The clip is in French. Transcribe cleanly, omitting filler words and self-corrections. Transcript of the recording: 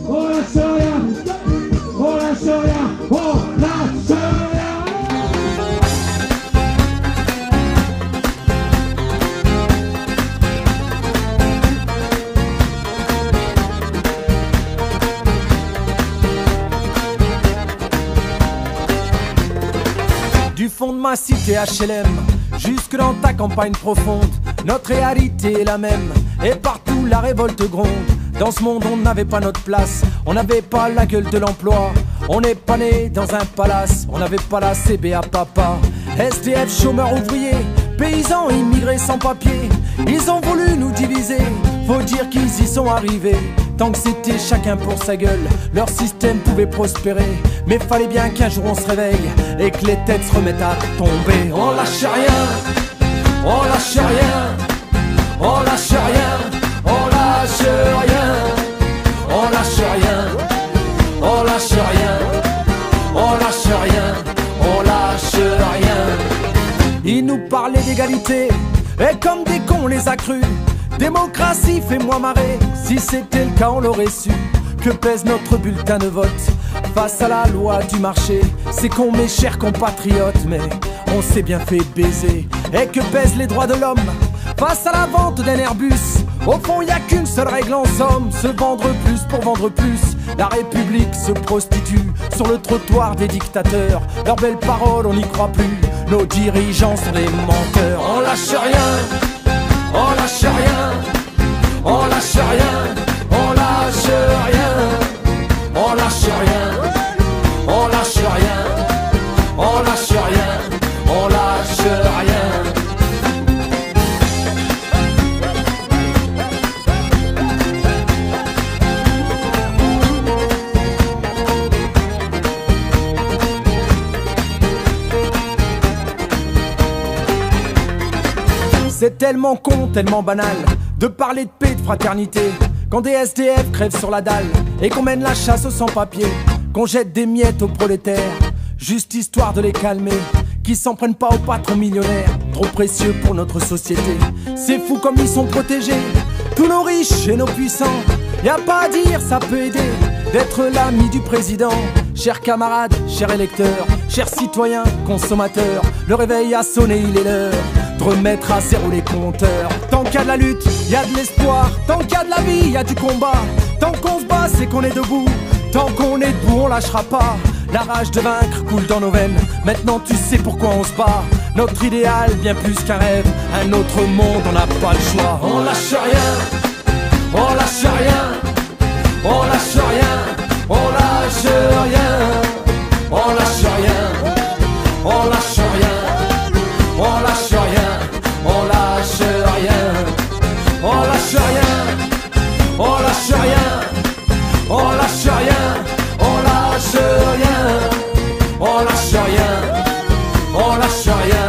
On lâche rien, on lâche rien, on lâche rien. Du fond de ma cité HLM, jusque dans ta campagne profonde, notre réalité est la même, et partout la révolte gronde. Dans ce monde on n'avait pas notre place, on n'avait pas la gueule de l'emploi. On n'est pas né dans un palace, on n'avait pas la CBA papa. SDF, chômeurs ouvriers, paysans immigrés sans papier, ils ont voulu nous diviser, faut dire qu'ils y sont arrivés. Tant que c'était chacun pour sa gueule, leur système pouvait prospérer. Mais fallait bien qu'un jour on se réveille et que les têtes se remettent à tomber. On lâche rien, on lâche rien, on lâche rien, on lâche rien, on lâche rien, on lâche rien, on lâche rien, on lâche rien. Ils nous parlaient d'égalité et comme des cons on les a crus. Démocratie, fais-moi marrer, si c'était le cas on l'aurait su. Que pèse notre bulletin de vote face à la loi du marché? C'est con mes chers compatriotes, mais on s'est bien fait baiser. Et que pèsent les droits de l'homme face à la vente d'un Airbus? Au fond y a qu'une seule règle en somme, se vendre plus pour vendre plus. La République se prostitue sur le trottoir des dictateurs. Leurs belles paroles on n'y croit plus, nos dirigeants sont des menteurs. On lâche rien, on lâche rien, on lâche rien, on lâche rien, on lâche rien, on lâche rien, on lâche rien, on lâche rien. C'est tellement con, tellement banal de parler de paix, de fraternité, quand des SDF crèvent sur la dalle et qu'on mène la chasse aux sans-papiers, qu'on jette des miettes aux prolétaires, juste histoire de les calmer, qui s'en prennent pas aux patrons millionnaires, trop précieux pour notre société. C'est fou comme ils sont protégés, tous nos riches et nos puissants. Y a pas à dire, ça peut aider d'être l'ami du président. Chers camarades, chers électeurs, chers citoyens, consommateurs, le réveil a sonné, il est l'heure de remettre à zéro les compteurs. Tant qu'il y a de la lutte, il y a de l'espoir. Tant qu'il y a de la vie, il y a du combat. Tant qu'on se bat, c'est qu'on est debout. Tant qu'on est debout, on lâchera pas. La rage de vaincre coule dans nos veines. Maintenant tu sais pourquoi on se bat. Notre idéal, bien plus qu'un rêve. Un autre monde, on n'a pas le choix. On lâche rien, on lâche rien, on lâche rien, on lâche rien, on lâche rien, on lâche rien, on lâche rien, on lâche rien, on lâche rien, on lâche rien, on lâche rien, on lâche rien, on lâche rien, on lâche rien.